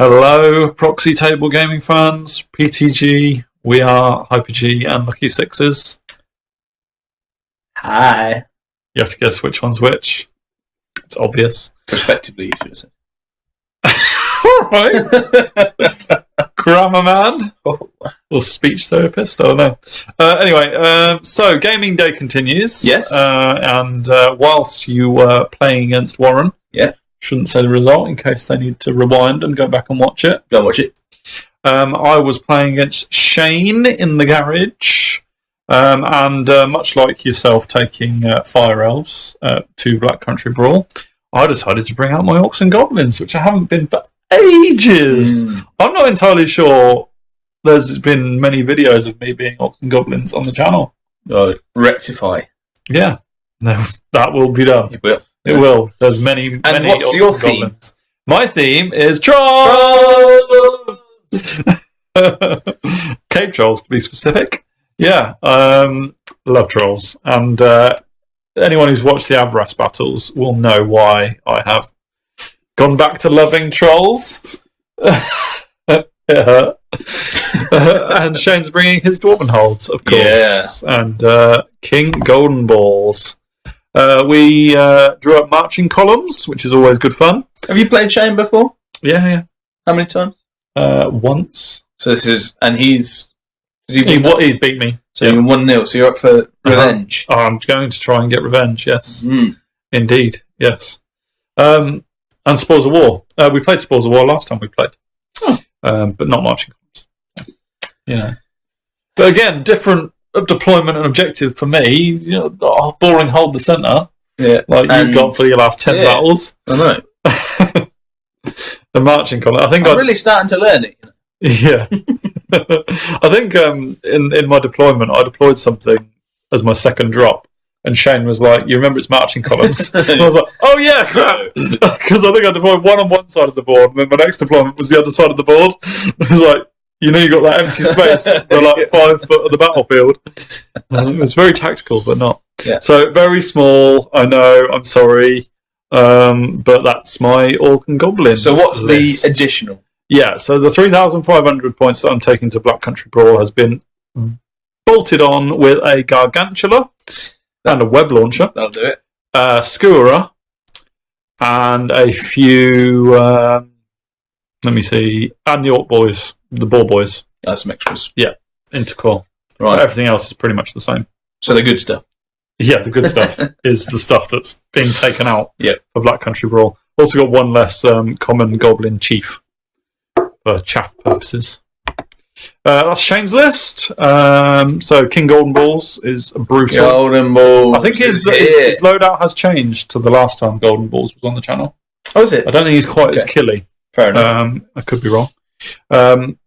Hello, Proxy table gaming fans, PTG, we are Hyper-G and Lucky Sixes. Hi. You have to guess which one's which. It's obvious. Respectively, you should have said. Alright. Grammar man. Or speech therapist, I don't know. Anyway, so gaming day continues. Yes. And whilst you were playing against Warren, shouldn't say the result in case they need to rewind and go back and watch it. Go and watch it. I was playing against Shane in the garage. And much like yourself taking Fire Elves to Black Country Brawl, I decided to bring out my Orcs and Goblins, which I haven't been for ages. I'm not entirely sure there's been many videos of me being Orcs and Goblins on the channel. Oh, rectify. Yeah, no, that will be done. It will. It will. There's many and what's Orcs your and theme? Goblins. My theme is Trolls! Cave Trolls, to be specific. Yeah, love Trolls. And anyone who's watched the Avras battles will know why I have gone back to loving Trolls. And Shane's bringing his Dwarven holds, of course. Yeah. And King Golden Balls. We drew up marching columns, which is always good fun. Have you played Shane before? Yeah. How many times? Once. So this is, and he's beat me. So you're 1-0. So you're up for revenge. I'm going to try and get revenge. Yes, indeed. Yes. And Spores of War. We played Spores of War last time we played, but not marching columns. Yeah. But again, different deployment and objective for me. You know, boring hold the centre. Yeah, like you've got for your last 10 battles. I know. The marching column. I think I'm really starting to learn it. Yeah. I think in my deployment, I deployed something as my second drop, and Shane was like, "You remember it's marching columns?" And I was like, "Oh yeah, crap!" Because I think I deployed one on one side of the board, and then my next deployment was the other side of the board. It was like, you got that empty space for like 5 foot of the battlefield. It was very tactical, but not. Yeah. So very small. I know. I'm sorry, but that's my Orc and Goblin. So what's list. The additional? Yeah, so the 3,500 points that I'm taking to Black Country Brawl has been bolted on with a Gargantula and a web launcher. That'll do it. Skewera and a few, let me see, and the Orc Boys, the Ball Boys. That's some extras. Yeah, Intercore. Right. But everything else is pretty much the same. So the good stuff. Yeah, the good stuff is the stuff that's being taken out for Black Country Brawl. Also got one less common Goblin Chief. For chaff purposes. That's Shane's list. So King Golden Balls is brutal. Golden Balls. I think his loadout has changed to the last time Golden Balls was on the channel. Oh, is it? I don't think he's quite as killy. Fair enough. I could be wrong. 3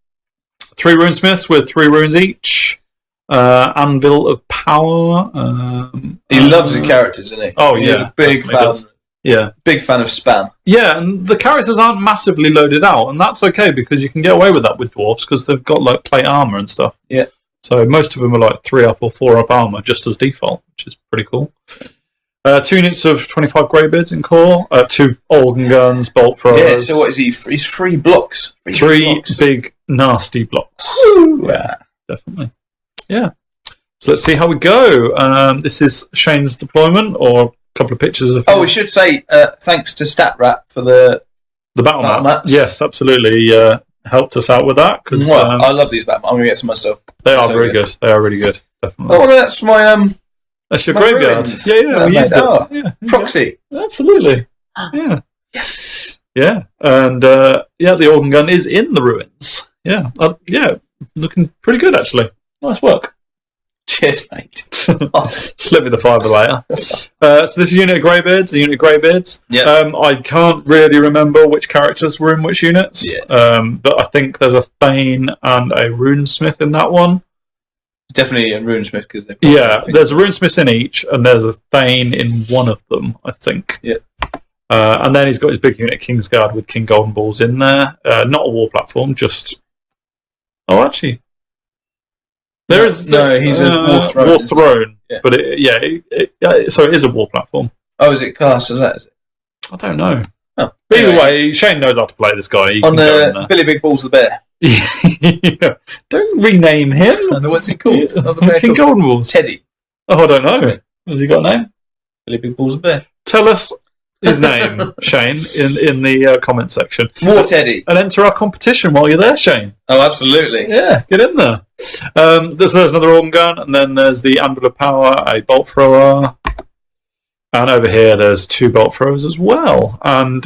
runesmiths with 3 runes each. Anvil of Power. He loves his characters, doesn't he? Oh yeah, big fan. Yeah, big fan of spam. Yeah, and the characters aren't massively loaded out, and that's okay because you can get away with that with dwarves because they've got like plate armor and stuff. Yeah. So most of them are like 3-up or 4-up armor just as default, which is pretty cool. 2 units of 25 greybeards in core, 2 organ guns, bolt throwers. Yeah. So what is he? He's 3 blocks. 3 big nasty blocks. Woo! Yeah, definitely. Yeah. So let's see how we go. This is Shane's deployment or. Couple of pictures of. We should say thanks to StatRat for the battle mats. Yes, absolutely. Helped us out with that because I love these battle mats. I'm gonna get some myself. They are very good. They are really good. Definitely. Oh, that's my That's your graveyard. Ruins. Yeah, we used it. Yeah, Proxy. Absolutely. Yeah. Yes. Yeah, and the organ gun is in the ruins. Yeah, looking pretty good actually. Nice work. Cheers, mate. Slip me the fiver later. So this is a unit of Greybeards. Yeah. I can't really remember which characters were in which units. Yeah. But I think there's a Thane and a Runesmith in that one. It's definitely a Runesmith because they've there's a Runesmith in each, and there's a Thane in one of them, I think. Yeah. And then he's got his big unit Kingsguard with King Golden Balls in there. Not a war platform, just. Oh, actually. He's a War Throne. Yeah. But so it is a war platform. Oh, is it classed as that? Is it? I don't know. Oh, But either anyways. way, Shane knows how to play this guy. He On can go in the there. Billy Big Balls the Bear. Yeah. Don't rename him. What's he called? What's the bear King called? Golden Balls. Teddy. Oh, I don't know. Has he got a name? Billy Big Balls the Bear. Tell us his name, Shane, in the comment section. More Teddy. And enter our competition while you're there, Shane. Oh, absolutely. Yeah, get in there. There's another organ gun, and then there's the Anvil of Power, a bolt thrower. And over here, there's 2 bolt throwers as well. And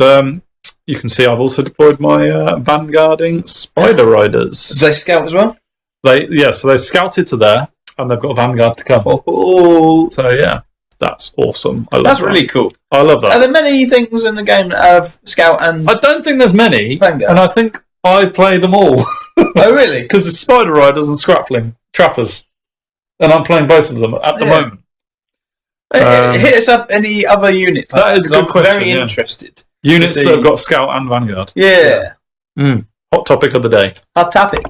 you can see I've also deployed my vanguarding Spider Riders. Do they scout as well? So they scouted to there, and they've got a vanguard to come. Oh, So yeah, that's awesome. I love that's that. really cool. I love that. Are there many things in the game that have scout and I don't think there's many, vanguard? and I think I play them all Oh, really? because it's Spider Riders and Scrappling Trappers, and I'm playing both of them at the moment. Hit us up any other units. That is a good I'm question, very yeah. interested. Units to see- that have got Scout and Vanguard. Yeah. Hot topic of the day. Hot topic.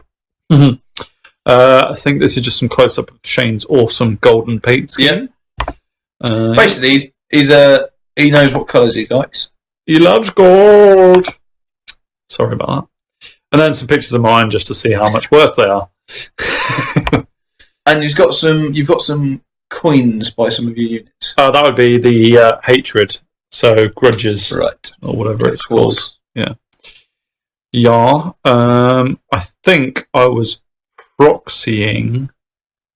I think this is just some close up of Shane's awesome golden paint scheme. Basically, he knows what colours he likes. He loves gold. Sorry about that. And then some pictures of mine just to see how much worse they are. And you've got some coins by some of your units. That would be the hatred, so grudges, Right. or whatever Of it's called. course. Yeah. I think I was proxying.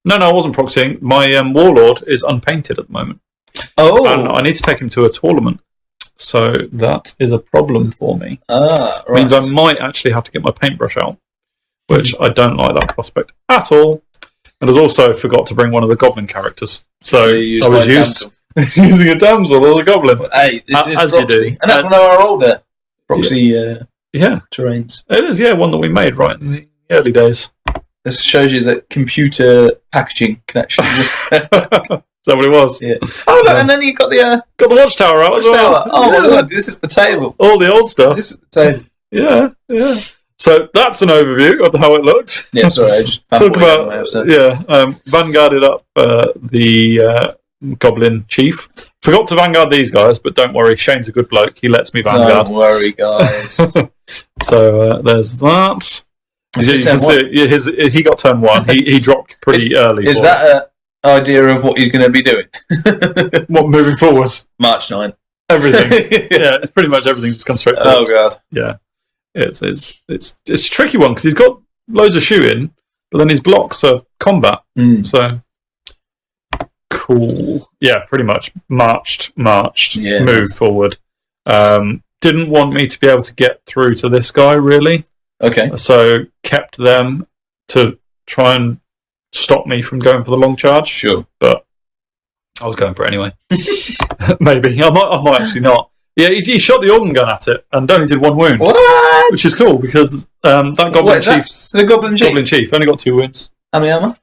No, I wasn't proxying. My warlord is unpainted at the moment. Oh. And I need to take him to a tournament. So that is a problem for me. Right. Means I might actually have to get my paintbrush out, which I don't like that prospect at all. And I also forgot to bring one of the goblin characters. So you I was using a damsel as a goblin. Hey, this is As Proxy. you do. And that's one of our older Proxy Yeah, terrains. it is. Yeah, one that we made right in the early days. This shows you that computer packaging can actually... Is that what it was? Yeah. Oh, look, and then you got the... Got the watchtower out as well. Oh, Yeah. look, this is the table. All the old stuff. This is the table. Yeah. So that's an overview of how it looks. Yeah, sorry, I just... Talk about vanguarded up the Goblin Chief. Forgot to vanguard these guys, but don't worry, Shane's a good bloke. He lets me vanguard. Don't worry, guys. So there's that. You can see he got turn 1. He dropped pretty early. Is that an idea of what he's going to be doing? What moving forward? March 9. Everything. Yeah, it's pretty much everything just comes straight forward. Oh, God. Yeah. It's a tricky one because he's got loads of shooting, but then his blocks are combat. So cool. Yeah, pretty much marched. Yeah. Moved forward. Didn't want me to be able to get through to this guy really. Okay. So kept them to try and stop me from going for the long charge. Sure. But I was going for it anyway. Maybe I might actually not. Yeah, he shot the organ gun at it and only did 1 wound. What? Which is cool because that Goblin What is that? Chief's The Goblin Chief? Goblin Chief only got 2 wounds. How many armor?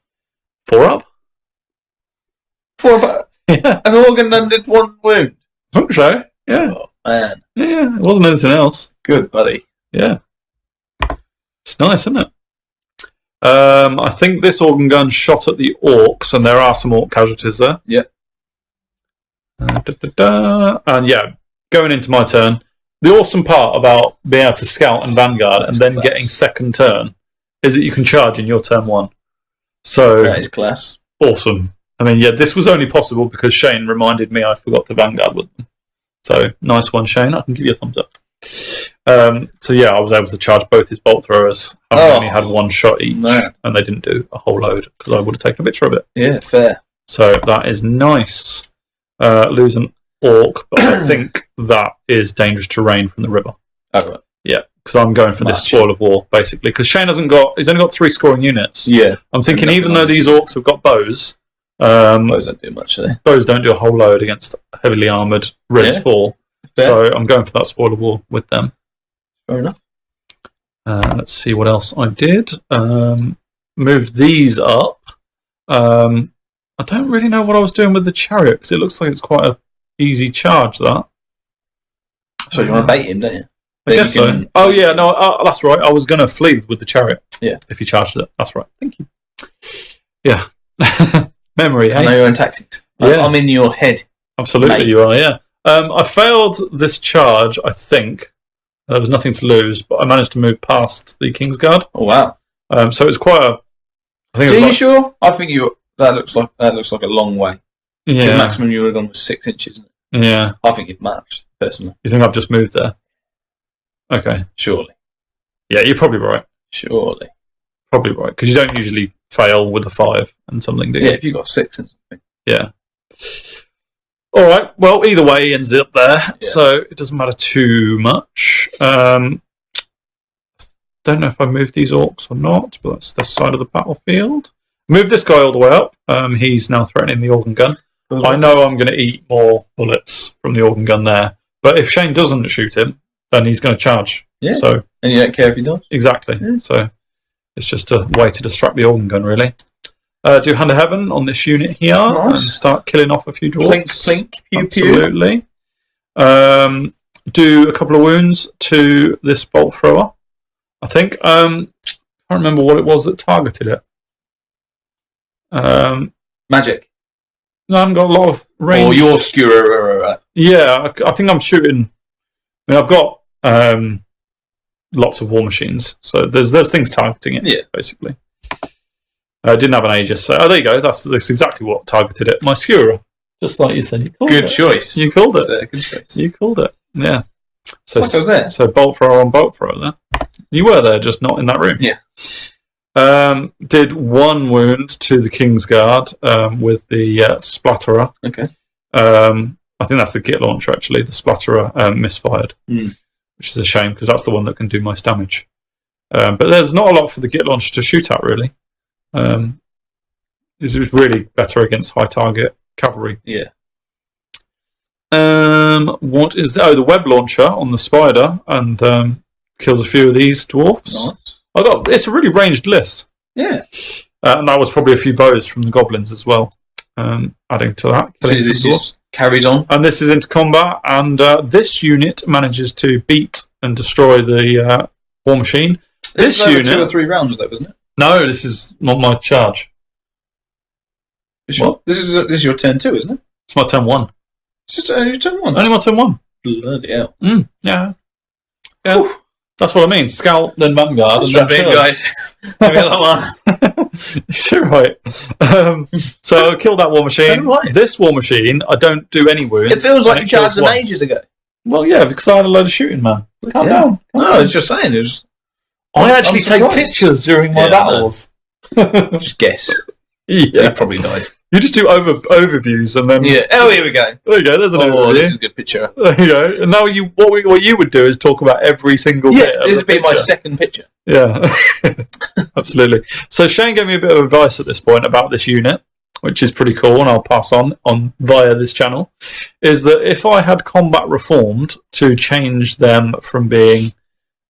4 up? 4 about... Yeah, An organ gun did 1 wound. I think so. Yeah, Oh, man. yeah. It wasn't anything else. Good, buddy. Yeah, it's nice, isn't it? I think this organ gun shot at the orcs, and there are some orc casualties there. Yeah. And yeah, going into my turn, the awesome part about being able to scout and vanguard and then getting second turn is that you can charge in your turn 1. So That is class. awesome. I mean, yeah, this was only possible because Shane reminded me I forgot to vanguard with them. So nice one, Shane. I can give you a thumbs up. So yeah, I was able to charge both his bolt throwers. I only had 1 shot each, and they didn't do a whole load because I would have taken a picture of it. Yeah, fair. So that is nice. Lose an orc, but I think that is dangerous terrain from the river. Oh, right. Yeah, because I'm going for this spoil of war basically. Because Shane he's only got 3 scoring units. Yeah. I'm thinking even though these orcs have got bows, Bows don't do much, do they? bows don't do a whole load against heavily armoured Res 4. Fair. So I'm going for that spoil of war with them. Fair enough. Let's see what else I did. Moved these up. I don't really know what I was doing with the chariot because it looks like it's quite a easy charge. That. So you want to bait him, don't you? I guess so. Oh yeah, no, that's right. I was going to flee with the chariot. Yeah. If he charged it, that's right. Thank you. Yeah. Memory. I Hey? know your own tactics. Yeah. I'm in your head. Absolutely, mate. you are. Yeah. I failed this charge, I think. There was nothing to lose, but I managed to move past the Kingsguard. Oh, wow. So it's quite a... Are you sure? I think that looks like a long way. Yeah. The maximum you would have gone was 6 inches, isn't it? Yeah. I think you've matched, personally. You think I've just moved there? Okay. Surely. Yeah, you're probably right. Surely. Probably right, because you don't usually fail with a 5 and something, do you? Yeah, if you've got 6 and something. Yeah. All right. Well, either way, he ends up there, so it doesn't matter too much. Don't know if I moved these orcs or not, but that's this side of the battlefield. Move this guy all the way up. He's now threatening the organ gun. I know I'm going to eat more bullets from the organ gun there, but if Shane doesn't shoot him, then he's going to charge. Yeah. So, and you don't care if he does? Exactly. Yeah. So it's just a way to distract the organ gun, really. Do Hand of Heaven on this unit here and start killing off a few dwarves. Plink, plink, pew, absolutely. Do a couple of wounds to this bolt thrower. I think. I can't remember what it was that targeted it. Magic. No, I haven't got a lot of range. Or your skewer. Yeah, I think I'm shooting. I mean, I've got lots of war machines, so there's things targeting it. Yeah, basically. I didn't have an Aegis, so there you go. That's exactly what targeted it. My skewer, just like you said. You called good choice. You called it. Good choice. You called it. Yeah. So like I was there. So bolt thrower on bolt thrower there. You were there, just not in that room. Yeah. Did 1 wound to the Kingsguard with the splatterer. Okay. I think that's the git launcher, actually. The splatterer misfired, which is a shame because that's the one that can do most damage. But there's not a lot for the git launcher to shoot at, really. This is really better against high target cavalry. Yeah. What is the web launcher on the spider and kills a few of these dwarfs. Nice. It's a really ranged list. Yeah. And that was probably a few bows from the goblins as well. Adding to that, so this just carries on, and this is into combat. And this unit manages to beat and destroy the war machine. This unit 2 or 3 rounds, though, wasn't it? No, this is not my charge. What? This is your turn 2, isn't it? It's my turn 1. It's just your turn 1. Only my turn 1. Bloody hell! Yeah. Yeah. That's what I mean. Scout, then vanguard, and then guys. Maybe a lot more. You're right. So I killed that war machine. This war machine, I don't do any wounds. It feels like you charged them ages ago. Well, yeah, because I had a load of shooting, man. Calm down. No, I was just saying. I actually take pictures during my battles. Just guess. Yeah, he probably died. You just do overviews and then. Yeah. Oh, here we go. There you go. There's an overview. This is a good picture. There you go. And now what you would do is talk about every single bit. This would be my second picture. Yeah, absolutely. So Shane gave me a bit of advice at this point about this unit, which is pretty cool, and I'll pass on via this channel. Is that if I had combat reformed to change them from being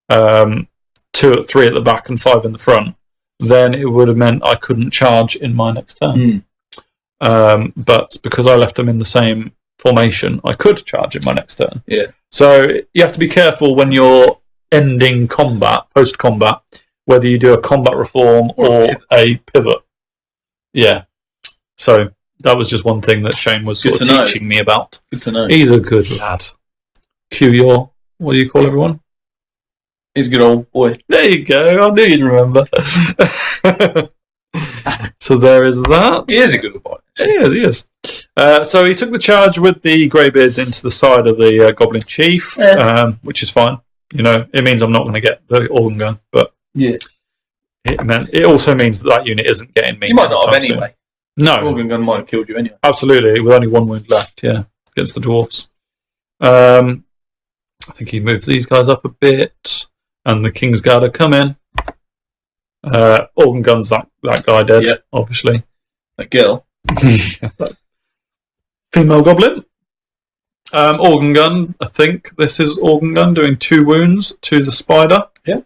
2 or 3 at the back and 5 in the front, then it would have meant I couldn't charge in my next turn. But because I left them in the same formation, I could charge in my next turn. Yeah. So you have to be careful when you're ending combat, post-combat, whether you do a combat reform or a pivot. Yeah. So that was just one thing that Shane was sort of teaching me about. Good to know. He's a good lad. Cue your, what do you call everyone? He's a good old boy. There you go. I knew you'd remember. So there is that. He is a good boy. He is. So he took the charge with the greybeards into the side of the goblin chief, which is fine. You know, it means I'm not going to get the organ gun, but it also means that unit isn't getting me. You might not have anyway. No, the organ gun might have killed you anyway. Absolutely, with only 1 wound left. Yeah, against the dwarfs. I think he moved these guys up a bit, and the Kingsguard are coming. Organ gun's that guy dead, obviously. That girl. Female goblin. Organ gun, I think this is organ gun doing 2 wounds to the spider. Yeah.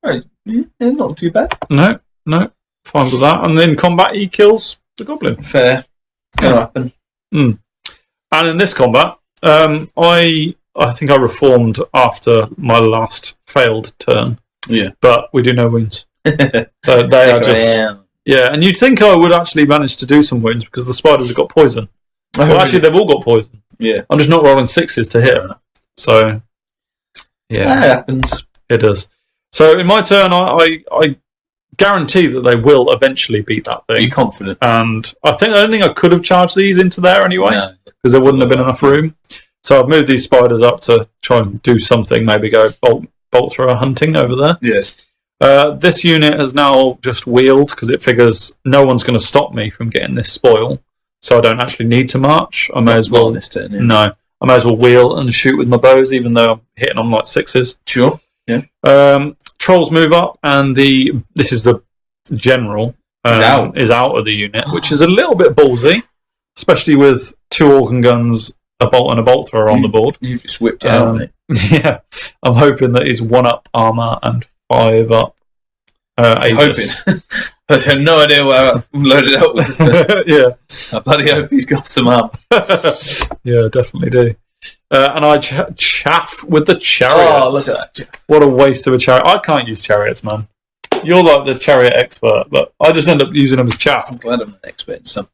Right. Yeah, not too bad. No, fine with that. And then combat, he kills the goblin. Fair. Gonna happen. And in this combat, I think I reformed after my last failed turn. Yeah. But we do no wounds. So they are just... Yeah, and you'd think I would actually manage to do some wounds because the spiders have got poison. Well, actually, they've all got poison. Yeah. I'm just not rolling 6s to hit. So, yeah. That happens. It does. So in my turn, I guarantee that they will eventually beat that thing. You're confident. And I don't think I could have charged these into there anyway, because there wouldn't have been enough room. So I've moved these spiders up to try and do something, maybe go bolt thrower hunting over there. Yeah. This unit has now just wheeled because it figures no one's going to stop me from getting this spoil, so I don't actually need to march. I may as well. This turn, yeah. No, I may as well wheel and shoot with my bows, even though I'm hitting on like 6s. Sure. Yeah. Trolls move up, and this is the general is out of the unit, which is a little bit ballsy, especially with 2 organ guns, a bolt and a bolt thrower on the board. You just whipped out, mate. Yeah, I'm hoping that he's 1 up armor and 5 up. Aegis. Hoping. I have no idea where I'm loaded up with. Yeah, I bloody hope he's got some armor. Yeah, definitely do. And I chaff with the chariots. Oh, look at that! What a waste of a chariot! I can't use chariots, man. You're like the chariot expert, but I just end up using them as chaff. I'm glad I'm an expert in something.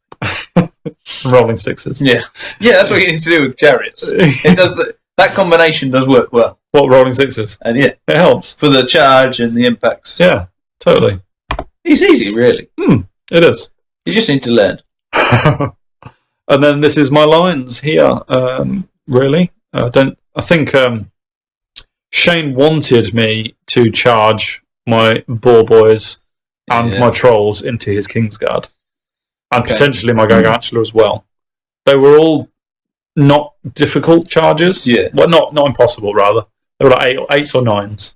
Rolling 6s. Yeah, that's what you need to do with chariots. It does that combination does work well. What, rolling 6s? And yeah, it helps for the charge and the impacts. Yeah, totally. It's easy, really. It is. You just need to learn. And then this is my lines here. Really, I think Shane wanted me to charge my boar boys and my trolls into his Kingsguard, and potentially my Gargantula as well. They were all not difficult charges. Yeah. Well, not impossible, rather. They were like 8s or 9s.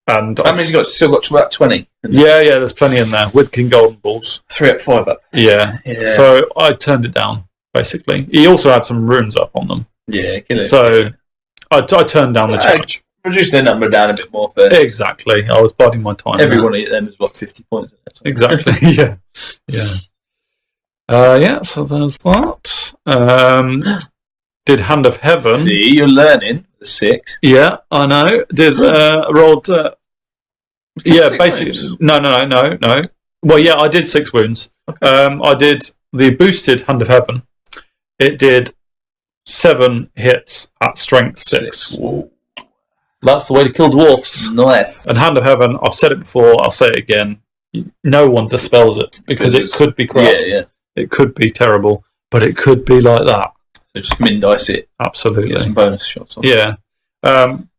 And that means you've still got about 20. Yeah, there's plenty in there with King Golden Balls. 3 up, 5 up. Yeah. So I turned it down, basically. He also had some runes up on them. Yeah, kill it. So I turned down the charge. Reduce their number down a bit more first. Exactly. I was biding my time. Every one of them is what, 50 points. Exactly. Yeah. So there's that. Did Hand of Heaven. See, you're learning. The 6. Yeah, I know. Did rolled. Basically. Wounds? No. Well, yeah, I did 6 wounds. Okay. I did the boosted Hand of Heaven. It did 7 hits at strength 6. Whoa. That's the way to kill dwarfs. Nice. And Hand of Heaven, I've said it before, I'll say it again. No one dispels it because it could be crap. Yeah. It could be terrible, but it could be like that. So just min dice it. Absolutely. Get some bonus shots on. Yeah.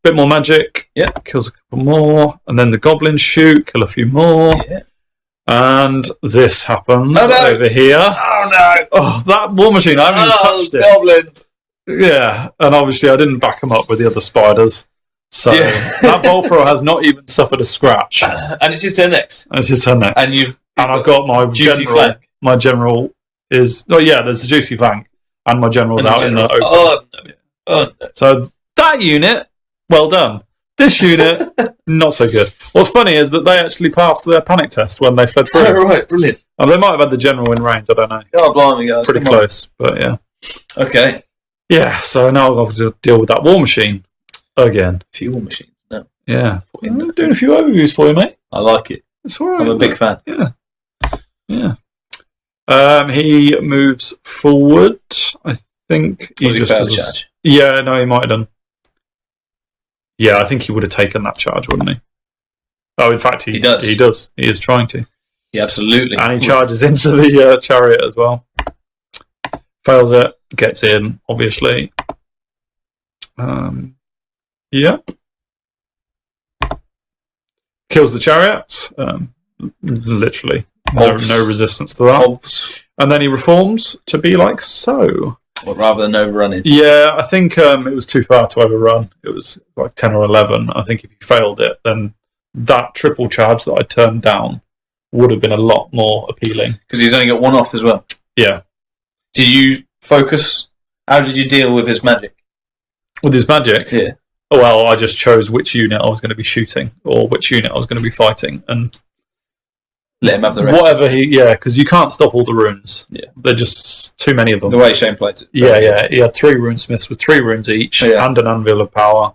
Bit more magic. Yeah. Kills a couple more. And then the goblins shoot, kill a few more. Yeah. And this happens over here. Oh, no. Oh, that war machine, I haven't even touched it. Goblins. Yeah. And obviously I didn't back them up with the other spiders. So that bolt thrower has not even suffered a scratch. And it's his turn next. And I've got my juicy general. flank. My general is... Oh, yeah, there's a juicy flank. And my general's out in the open. Oh, no. So that unit, well done. This unit, not so good. What's funny is that they actually passed their panic test when they fled through. Oh, right, brilliant. And they might have had the general in range, I don't know. Oh, blimey, guys. Pretty close, but yeah. Okay. Yeah, so now I'll have to deal with that war machine again. Fuel machine, no. Yeah. I'm doing a few overviews for you, mate. I like it. It's all right. I'm a big fan. Yeah. He moves forward. I think he just does. Charge. Yeah, no, he might have done. Yeah, I think he would have taken that charge, wouldn't he? Oh, in fact, he does. He does. He is trying to. Yeah, absolutely. And he charges into the chariot as well. Fails it. Gets in, obviously. Yeah. Kills the chariot. Literally. No resistance to that. And then he reforms to be like so. Well, rather than overrunning. Yeah, I think it was too far to overrun. It was like 10 or 11. I think if he failed it, then that triple charge that I turned down would have been a lot more appealing. Because he's only got 1 off as well. Yeah. Did you focus? How did you deal with his magic? With his magic? Yeah. Well, I just chose which unit I was going to be shooting or which unit I was going to be fighting and let him have the rest. Whatever because you can't stop all the runes. Yeah. They're just too many of them. The way Shane plays it. Yeah. He had 3 runesmiths with 3 runes each and an anvil of power.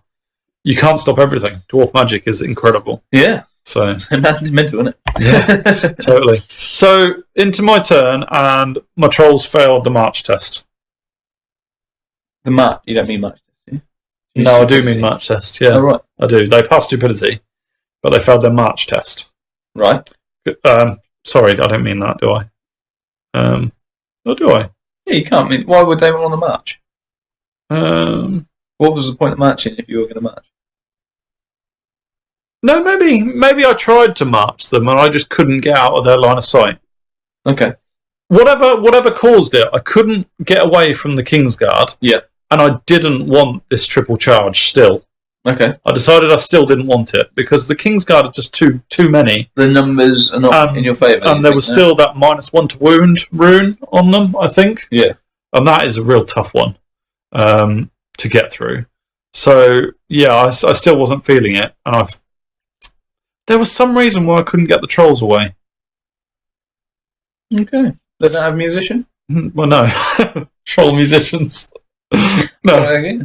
You can't stop everything. Dwarf magic is incredible. Yeah. So it's mental, isn't it? Yeah, totally. So into my turn, and my trolls failed the march test. The match. You don't mean match test, do you? No, I do mean match test. Yeah, right. I do. They passed stupidity, but they failed their march test. Right. Sorry, I don't mean that, do I? Or do I? Yeah, you can't mean. Why would they want to match? What was the point of matching if you were going to match? No, maybe I tried to march them and I just couldn't get out of their line of sight. Okay. Whatever caused it, I couldn't get away from the Kingsguard. Yeah. And I didn't want this triple charge still. Okay. I decided I still didn't want it because the Kingsguard are just too many. The numbers are not in your favour. And there was still that -1 to wound rune on them, I think. Yeah. And that is a real tough one to get through. So, yeah, I still wasn't feeling it. And there was some reason why I couldn't get the trolls away. Okay. They don't have a musician? Well, no. Troll musicians. No.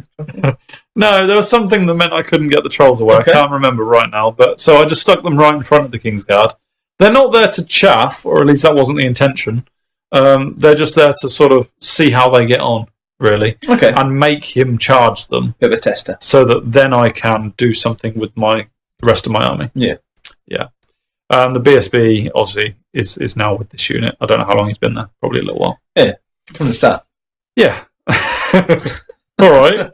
No, there was something that meant I couldn't get the trolls away. Okay. I can't remember right now. But so I just stuck them right in front of the Kingsguard. They're not there to chaff, or at least that wasn't the intention. They're just there to sort of see how they get on, really. Okay. And make him charge them. Bit of a tester. So that then I can do something with the rest of my army. Yeah. Yeah. The BSB, obviously, is now with this unit. I don't know how long he's been there. Probably a little while. Yeah. From the start. Yeah. All right.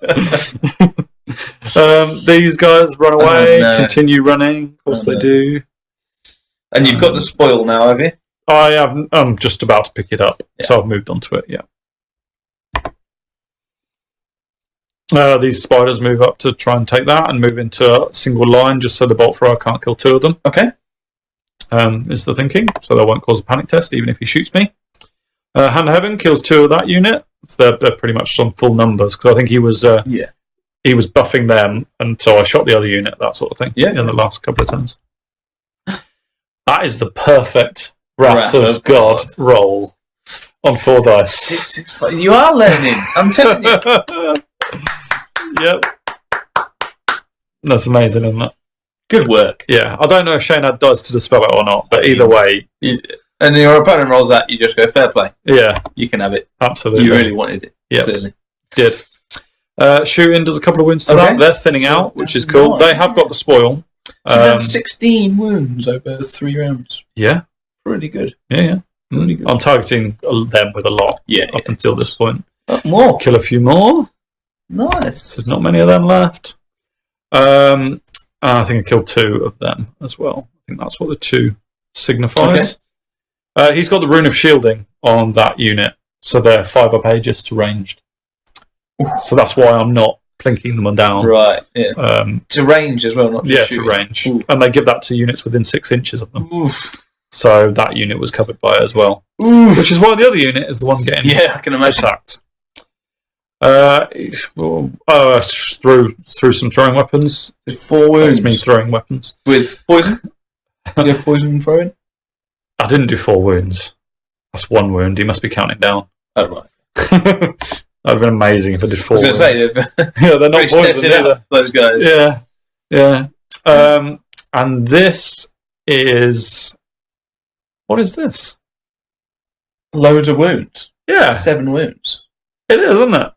These guys run away, continue running. Of course they do. And you've got the spoil now, have you? I'm just about to pick it up, so I've moved on to it, yeah. These spiders move up to try and take that and move into a single line just so the bolt thrower can't kill 2 of them. Okay. Is the thinking, so they won't cause a panic test even if he shoots me. Hand of Heaven kills 2 of that unit. So they're pretty much on full numbers because I think he was buffing them, and so I shot the other unit, that sort of thing. Yeah, in the last couple of turns. That is the perfect Wrath of God roll on 4 dice. 6, 6, 5. You are learning. I'm telling you. Yep. That's amazing, isn't it? Good work. Yeah, I don't know if Shane had dice to dispel it or not, but either way. And your opponent rolls that, you just go, fair play. Yeah. You can have it. Absolutely. You really wanted it. Yeah. Clearly. Did. Shooting does a couple of wounds to that. They're thinning out, which is cool. They have got the spoil. So you've had 16 wounds over 3 rounds. Yeah. Pretty good. Yeah. Really good. I'm targeting them with a lot up until this point. More. Kill a few more. Nice. There's not many of them left. I think I killed 2 of them as well. I think that's what the 2 signifies. Okay. He's got the Rune of Shielding on that unit, so they're 5 up Aegis to ranged. So that's why I'm not plinking them down. Right, yeah. To range as well, not just shooting. To range. Ooh. And they give that to units within 6 inches of them. Oof. So that unit was covered by it as well. Oof. Which is why the other unit is the one getting I can imagine. Attacked. Threw some throwing weapons. 4 wounds. That's me throwing weapons. With poison? You have poison throwing? I didn't do 4 wounds. That's 1 wound. He must be counting down. Oh, right. That would have been amazing if I did 4 wounds. I was going to say, they're not poisoned either. Those guys. Yeah. And this is... What is this? Loads of wounds. Yeah. 7 wounds. It is, isn't it?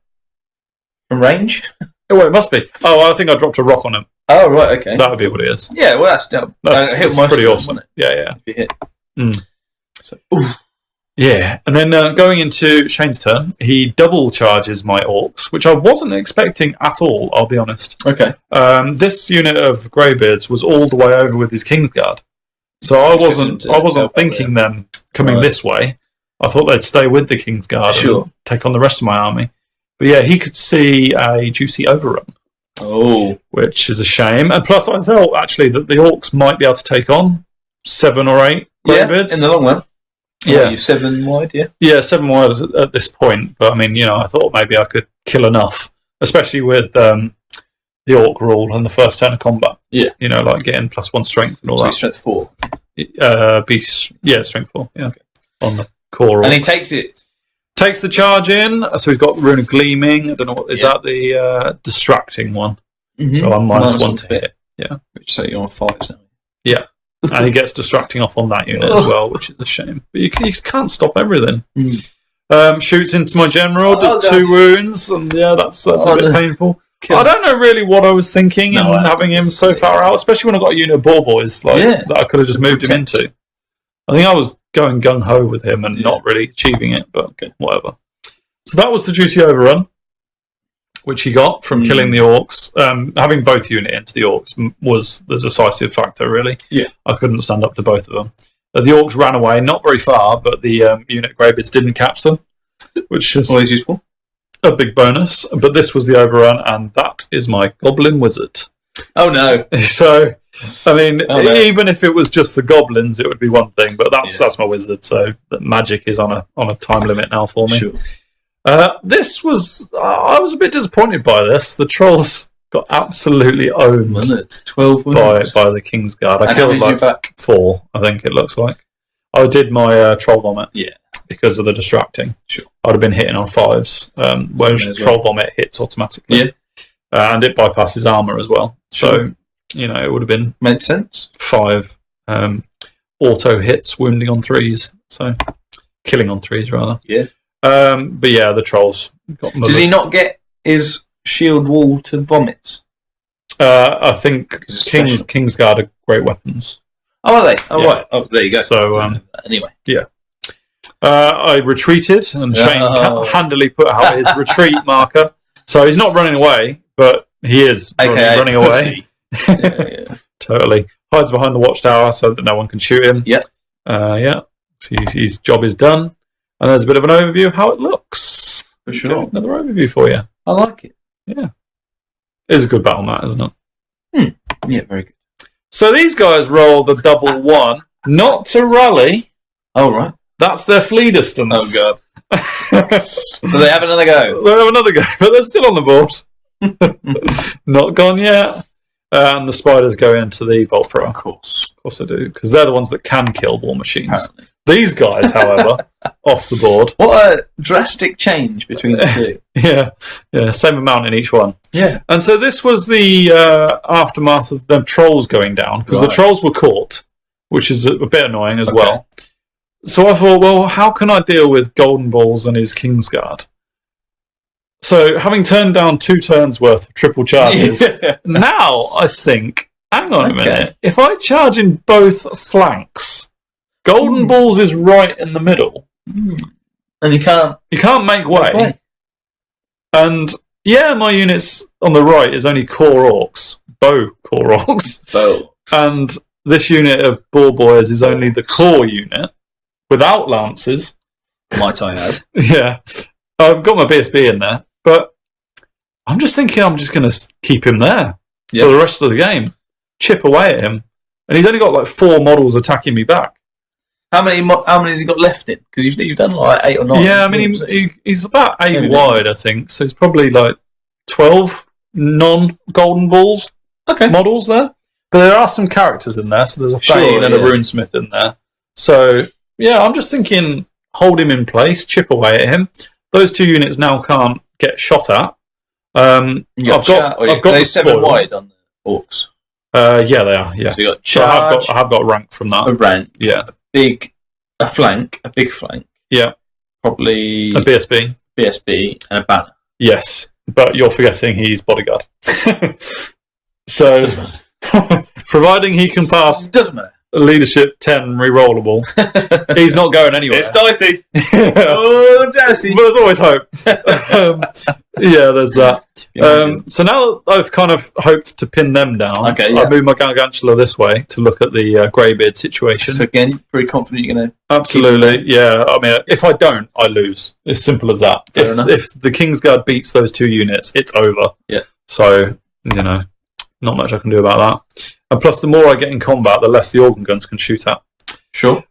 From range? Oh, well, it must be. Oh, I think I dropped a rock on him. Oh, right, okay. That would be what it is. Yeah, well, that's dope. That's pretty awesome. Yeah. If you hit. So, yeah, and then going into Shane's turn, he double charges my orcs, which I wasn't expecting at all, I'll be honest. Okay. This unit of Greybeards was all the way over with his Kingsguard. So I wasn't thinking them coming this way. I thought they'd stay with the Kingsguard and take on the rest of my army. But yeah, he could see a juicy overrun. Oh. Which is a shame. And plus, I thought, actually, that the Orcs might be able to take on 7 or 8 Greybeards. In the long run. Yeah. You're 7 wide, yeah? Yeah, 7 wide at this point. But, I mean, I thought maybe I could kill enough. Especially with the Orc rule and the first turn of combat. Yeah. Like getting +1 strength and all that. Strength 4. Strength 4, yeah. Okay. On the core Orc. And he takes it. Takes the charge in, so he's got Rune of Gleaming. I don't know what is that the distracting one. Mm-hmm. So I'm -1 to hit. Yeah, which so you're on 5s now. Yeah, and he gets distracting off on that unit as well, which is a shame. But you can't stop everything. Shoots into my general, does 2 wounds, and that's a bit painful. I don't know really what I was thinking in having him so far out, especially when I got a unit of ball boys that I could have just moved him into. I think I was going gung-ho with him and not really achieving it, but whatever. So that was the juicy overrun, which he got from killing the orcs. Having both unit into the orcs was the decisive factor, really. Yeah. I couldn't stand up to both of them. The orcs ran away, not very far, but the unit greybeards didn't catch them, which is always useful. A big bonus. But this was the overrun, and that is my goblin wizard. Oh no! So, I mean, even if it was just the goblins, it would be one thing. But that's my wizard. So the magic is on a time limit now for me. Sure. This was I was a bit disappointed by this. The trolls got absolutely owned 12 by the Kingsguard. I killed like 4, I think it looks like. I did my troll vomit because of the distracting. Sure. I'd have been hitting on 5s, whereas troll vomit hits automatically. And it bypasses armor as well. So, it would have been... Made sense. 5 auto hits, wounding on 3s. So, killing on 3s, rather. Yeah. But the trolls got... Does he not get his shield wall to vomits? I think Kingsguard are great weapons. Oh, are they? Oh, right. Oh, there you go. So, anyway. Yeah. I retreated, and Shane handily put out his retreat marker. So he's not running away, but he is running away. Totally. Hides behind the watchtower so that no one can shoot him. Yeah. So his job is done. And there's a bit of an overview of how it looks. For sure. Another overview for you. I like it. Yeah. It is a good battle mat, isn't it? Yeah, very good. So these guys rolled a double 1, not to rally. Oh, right. That's their flee distance. Oh, God. So they have another go. They have another go, but they're still on the board. Not gone yet. And the spiders go into the bolt thrower. Of course they do, because they're the ones that can kill war machines. Apparently. These guys, however, off the board. What a drastic change between the two. Yeah, same amount in each one. Yeah. And so this was the aftermath of the trolls going down, because the trolls were caught, which is a bit annoying as well. So I thought, well, how can I deal with Golden Balls and his Kingsguard? So, having turned down 2 turns worth of triple charges, now I think, hang on a minute, if I charge in both flanks, Golden Balls is right in the middle. And you can't make way. And, my units on the right is only core orcs, bow core orcs. And this unit of ball boys is only the core unit. Without lances. Might I add. Yeah. I've got my BSB in there, but I'm just thinking I'm just going to keep him there for the rest of the game. Chip away at him. And he's only got like 4 models attacking me back. How many has he got left in? Because you've done like 8 or 9. Yeah, I mean, he's about 8 wide, I think. So he's probably like 12 non-golden balls models there. But there are some characters in there. So there's a Thane and a Runesmith in there. So... yeah, I'm just thinking, hold him in place, chip away at him. Those 2 units now can't get shot at. I've got the 7 wide on the orcs. Yeah, they are. Yeah, so you got charge. I have got rank from that. A rank. Yeah, a big flank. Yeah, probably a BSB, and a banner. Yes, but you're forgetting he's bodyguard. So, providing he can pass, doesn't matter. Leadership 10 rerollable. He's not going anywhere. It's dicey. Oh, dicey. But there's always hope. There's that. So now I've kind of hoped to pin them down. I moved my Gargantula this way to look at the Greybeard situation. So again, pretty confident you're going to... Absolutely, yeah. I mean, if I don't, I lose. It's simple as that. If the Kingsguard beats those 2 units, it's over. Yeah. So, not much I can do about that. And plus, the more I get in combat, the less the organ guns can shoot at. Sure.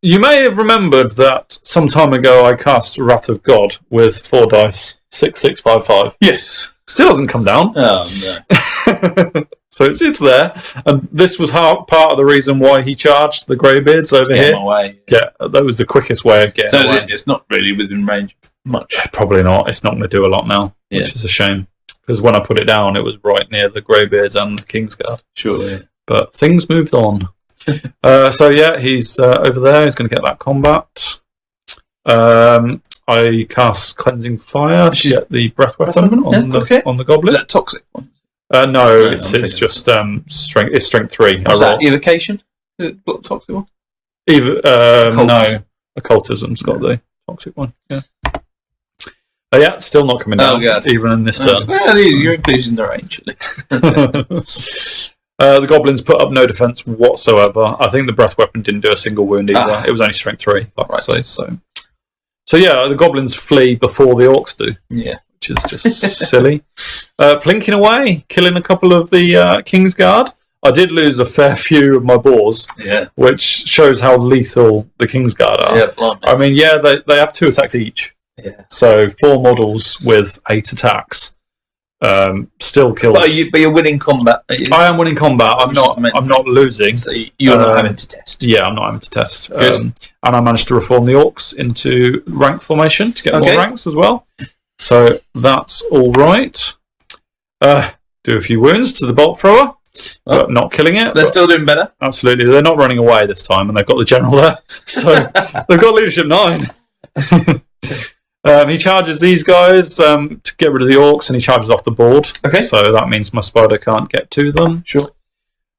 You may have remembered that some time ago I cast Wrath of God with 4 dice, 6, 6, 5, 5. Yes. Still hasn't come down. Oh, no. So it's there. And this was part of the reason why he charged the Greybeards over here. Away. Yeah, that was the quickest way of getting away. So it's not really within range much. Probably not. It's not going to do a lot now, which is a shame. Because when I put it down, it was right near the Greybeards and the Kingsguard. Sure, yeah. But things moved on. He's over there. He's going to get that combat. I cast Cleansing Fire to get the Breath Weapon on the Goblin. Is that toxic one? No, it's just strength. It's strength 3. What's that? Evocation? Is it toxic one? No, Occultism's got the toxic one. Yeah. Yeah, still not coming down, even in this turn. Well, you're included in the range, at least. The Goblins put up no defense whatsoever. I think the Breath Weapon didn't do a single wound either. It was only strength 3, like I say. So yeah, the Goblins flee before the Orcs do. Yeah. Which is just silly. Plinking away, killing a couple of the Kingsguard. I did lose a fair few of my boars, which shows how lethal the Kingsguard are. Yeah, I mean, they have 2 attacks each. Yeah. So 4 models with 8 attacks still kills. But you're winning combat. I am winning combat. I'm not losing. So you're not having to test. Yeah, I'm not having to test. And I managed to reform the Orcs into rank formation to get more ranks as well. So that's all right. Do a few wounds to the bolt thrower, but not killing it. They're still doing better. Absolutely, they're not running away this time, and they've got the general there. So they've got leadership 9. He charges these guys to get rid of the Orcs, and he charges off the board. Okay. So that means my spider can't get to them. Sure.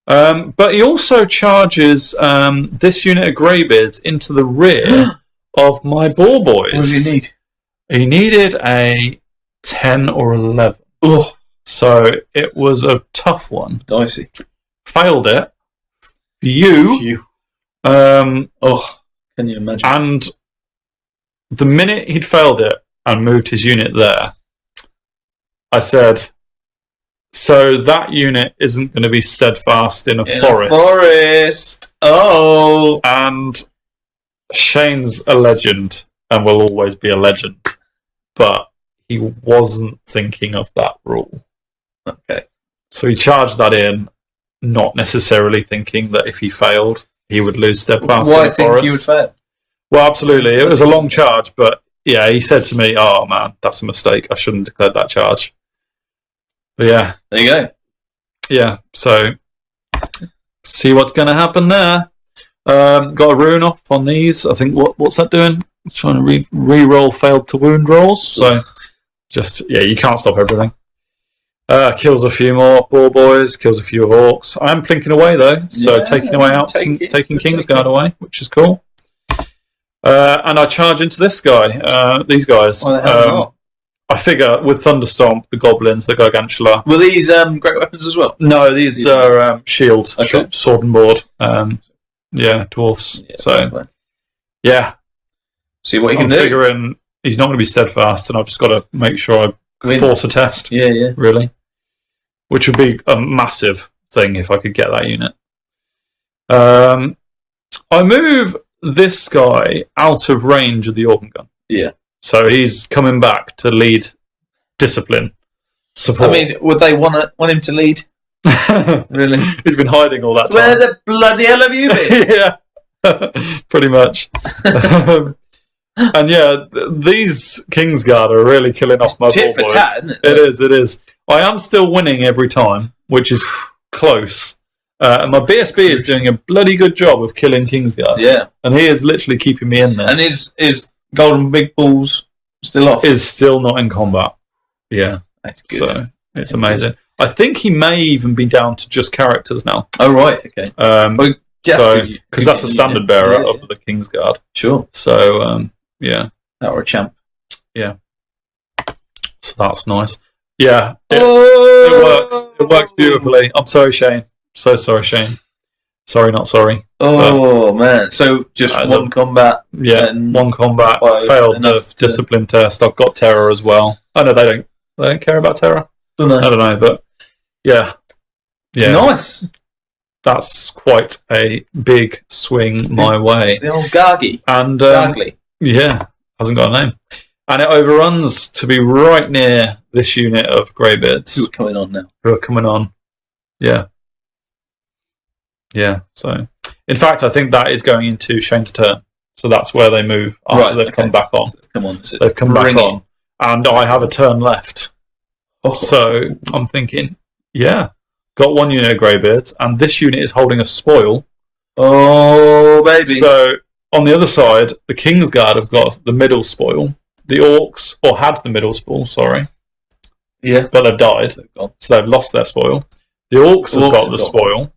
But he also charges this unit of Greybeards into the rear of my boar boys. What did he need? He needed a 10 or 11. Oh. So it was a tough one. Dicey. Failed it. Phew. Can you imagine? And the minute he'd failed it and moved his unit there, I said, so that unit isn't going to be steadfast in a forest. Oh. And Shane's a legend and will always be a legend. But he wasn't thinking of that rule. Okay. So he charged that in, not necessarily thinking that if he failed, he would lose steadfast in the forest. Why think he would fail? Well, absolutely. It was a long charge, but yeah, he said to me, oh man, that's a mistake. I shouldn't have declared that charge. But yeah. There you go. Yeah, so see what's going to happen there. Got a rune off on these. I think, what's that doing? It's trying to re-roll failed to wound rolls. So you can't stop everything. Kills a few more boar boys, kills a few of Orcs. I am plinking away though, so taking Kingsguard away, which is cool. And I charge into this guy, these guys. I figure with Thunderstomp, the Goblins, the Gargantula. Were these great weapons as well? No, these are shields, sword and board. Dwarfs. See what you can I'm do. Figuring he's not going to be steadfast, and I've just got to make sure I force a test. Yeah. Really. Which would be a massive thing if I could get that unit. I move this guy out of range of the organ gun. Yeah. So he's coming back to lead discipline support. I mean, would they want him to lead? Really? He's been hiding all that time. Where the bloody hell have you been? Yeah, pretty much. And yeah, these Kingsguard are really killing off my tit for boys. tat, isn't it? It is. I am still winning every time, which is close. And my BSB is doing a bloody good job of killing Kingsguard. Yeah. And he is literally keeping me in this. And is Golden Big Balls still off? Is still not in combat. Yeah. That's good. So it's amazing. I think he may even be down to just characters now. Oh, right. Okay. Because that's a standard bearer of the Kingsguard. Sure. So, yeah. That were a champ. Yeah. So that's nice. Yeah. It works. It works beautifully. I'm sorry, Shane. So sorry, Shane. Sorry, not sorry. Oh, man. So just one combat. Yeah, one combat. Failed the discipline test. I've got terror as well. I know they don't care about terror. I don't know, but yeah. Nice. That's quite a big swing my way. The old Gargy. And Gargly. Yeah, hasn't got a name. And it overruns to be right near this unit of Greybeards. Who are coming on now. Yeah. Yeah, so... In fact, I think that is going into Shane's turn. So that's where they move after they've come back on. They've come back on. And I have a turn left. Oh. So I'm thinking, got one unit of Greybeards, and this unit is holding a spoil. Oh, baby. So on the other side, the Kingsguard have got the middle spoil. the Orcs, or had the middle spoil, sorry. Yeah. But they've died, so they've lost their spoil. The Orcs have got the spoil,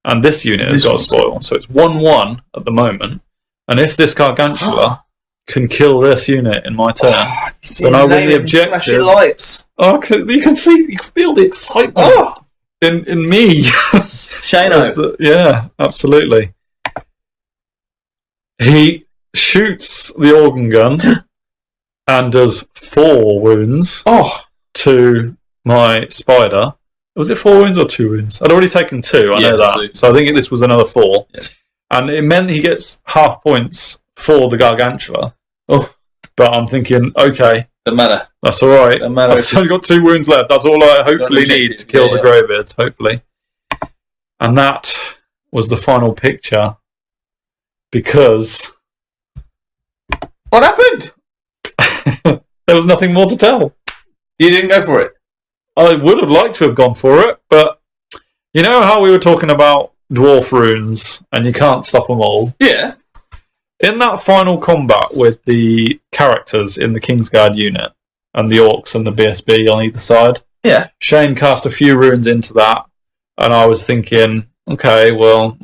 and this unit has got a spoil. So it's 1-1 at the moment. And if this Gargantula can kill this unit in my turn, then I win the objective. Lights. Oh, you can feel the excitement in me. Shano. Yeah, absolutely. He shoots the organ gun and does 4 wounds to my spider. Was it 4 wounds or 2 wounds? I'd already taken 2, I know that. So I think this was another 4. Yeah. And it meant he gets half points for the Gargantula. But I'm thinking, okay. Doesn't matter. That's alright. I've only got 2 wounds left. That's all I hopefully need to kill the Greybeards, hopefully. And that was the final picture. Because... What happened? There was nothing more to tell. You didn't go for it? I would have liked to have gone for it, but you know how we were talking about dwarf runes and you can't stop them all? Yeah. In that final combat with the characters in the Kingsguard unit and the Orcs and the BSB on either side, Shane cast a few runes into that, and I was thinking, okay, well,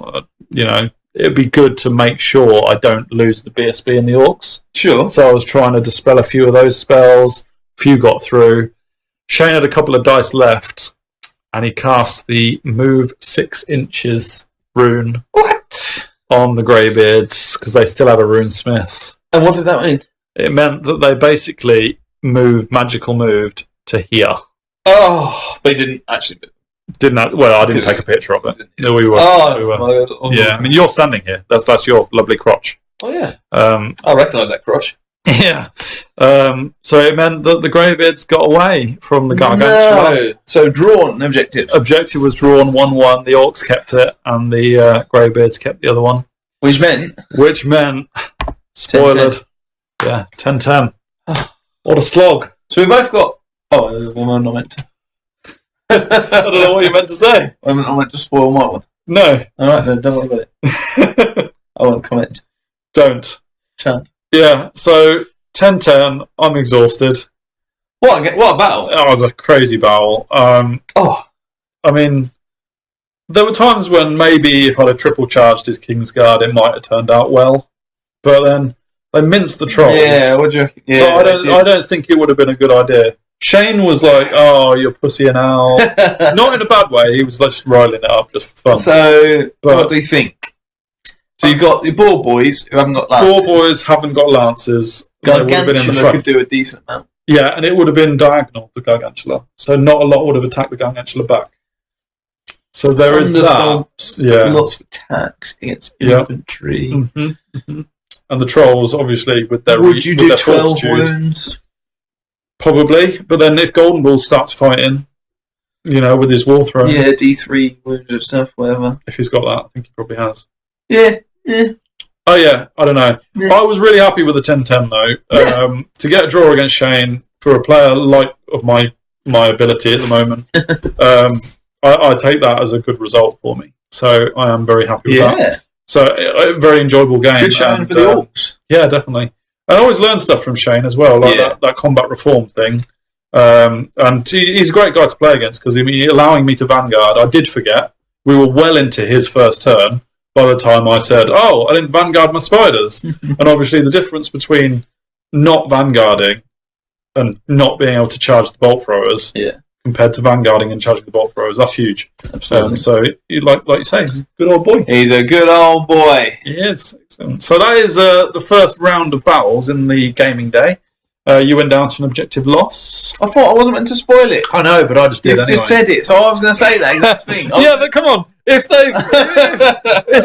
it'd be good to make sure I don't lose the BSB and the Orcs. Sure. So I was trying to dispel a few of those spells. A few got through. Shane had a couple of dice left, and he cast the move 6 inches rune. What? On the Greybeards, because they still have a runesmith. And what did that mean? It meant that they basically magical moved to here. Oh, but he didn't actually move. I didn't take a picture of it. No, we were. My God. Yeah, I mean, you're standing here. That's your lovely crotch. Oh, yeah. I recognise that crotch. Yeah. So it meant that the Greybeards got away from the Gargantula. No. So drawn, objective. Objective was drawn 1-1. The Orcs kept it, and the Greybeards kept the other one. Which meant? Spoiled. 10-10. Yeah, 10-10. What a slog. So we both got... Oh, I'm not meant to. I don't know what you meant to say. I meant to spoil my one. No. Alright, then don't worry about it. I won't comment. Don't. Shan't. Yeah, so 10-10, I'm exhausted. What a battle. That was a crazy battle. I mean, there were times when maybe if I'd have triple charged his Kingsguard, it might have turned out well. But then they minced the trolls. Yeah, what do you reckon? So I don't think it would have been a good idea. Shane was like, "Oh, you're pussying out." Not in a bad way. He was just riling it up just for fun. So, what do you think? So you've got the Boar Boys who haven't got lances. Boar Boys haven't got lances. Gargantula could do a decent amount. Yeah, and it would have been diagonal, the Gargantula. So not a lot would have attacked the Gargantula back. So there is that. Yeah. Lots of attacks against infantry. Mm-hmm. Mm-hmm. And the trolls, obviously, with their would you do 12 fortitude, wounds? Probably, but then if Golden Bull starts fighting, with his war throne, D3 wounds and stuff, whatever. If he's got that, I think he probably has. Yeah. Oh yeah, I don't know. Yeah. I was really happy with the 10-10 though. Yeah. To get a draw against Shane for a player of my ability at the moment, I take that as a good result for me. So I am very happy with that. So a very enjoyable game. Good showing for the Orcs. Yeah, definitely. I always learn stuff from Shane as well, like that combat reform thing. And he's a great guy to play against because allowing me to Vanguard, I did forget. We were well into his first turn by the time I said, I didn't Vanguard my spiders. And obviously the difference between not Vanguarding and not being able to charge the bolt throwers compared to Vanguarding and charging the bolt throwers, that's huge. Absolutely. So, like you say, he's a good old boy. He's a good old boy. He is. Excellent. So that is the first round of battles in the gaming day. You went down to an objective loss. I thought I wasn't meant to spoil it. I know, but I just did anyway. You just said it, so I was going to say that exact thing. But come on. It's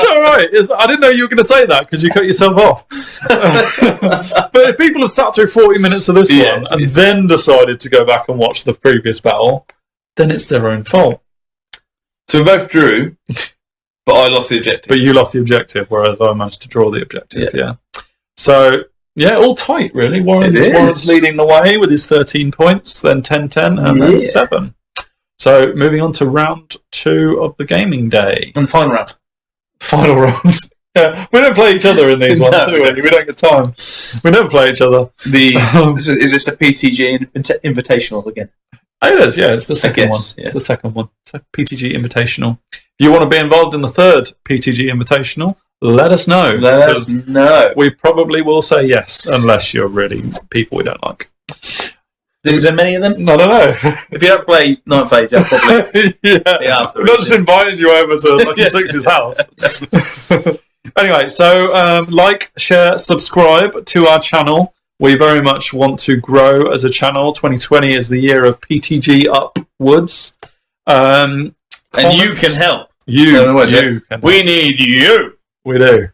all right. I didn't know you were going to say that because you cut yourself off. But if people have sat through 40 minutes of this one and then decided to go back and watch the previous battle, then it's their own fault. So we both drew, but I lost the objective. But you lost the objective, whereas I managed to draw the objective. Yeah. So... yeah, all tight, really. Warren's leading the way with his 13 points, then 10-10, and then 7. So, moving on to round 2 of the gaming day. And the final round. Final round. Yeah, we don't play each other in these ones, do we? We don't get time. We never play each other. Is this a PTG Invitational again? Oh, it is, yeah. It's the second one. Yeah. It's the second one. It's a PTG Invitational. If you want to be involved in the third PTG Invitational, let us know. Let us know. We probably will say yes, unless you're really people we don't like. Is there many of them? I don't know. If you don't play Night Phase, I'll probably yeah. We're not just inviting you over to Lucky Six's house. Anyway, so like, share, subscribe to our channel. We very much want to grow as a channel. 2020 is the year of PTG upwards. And you can help. You can help. We need you. We do.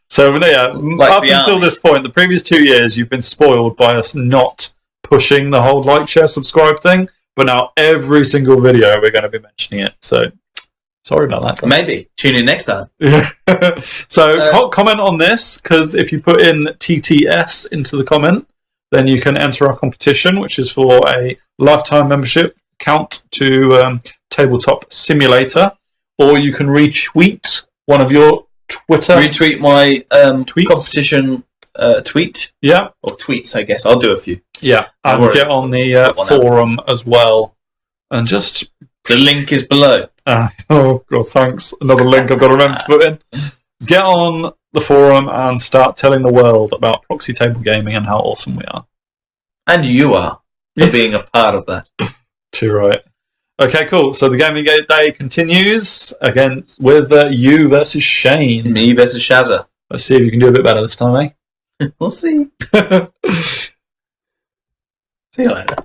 So yeah, up until this point, the previous 2 years, you've been spoiled by us not pushing the whole like, share, subscribe thing. But now every single video, we're going to be mentioning it. So sorry about that, guys. Maybe. Tune in next time. So comment on this, because if you put in TTS into the comment, then you can enter our competition, which is for a lifetime membership count to Tabletop Simulator. Or you can retweet one of your Twitter. Retweet my tweets. Competition tweet. Yeah. Or tweets, I guess. I'll do a few. Yeah. And get on the forum as well. And just... The link is below. Oh, God, thanks. Another link I've got to remember to put in. Get on the forum and start telling the world about Proxy Table Gaming and how awesome we are. And you are, for being a part of that. Too right. Okay, cool. So the Gaming Day continues with you versus Shane. Me versus Shazza. Let's see if you can do a bit better this time, eh? We'll see. See you later.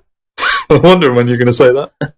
I'm wondering when you're going to say that.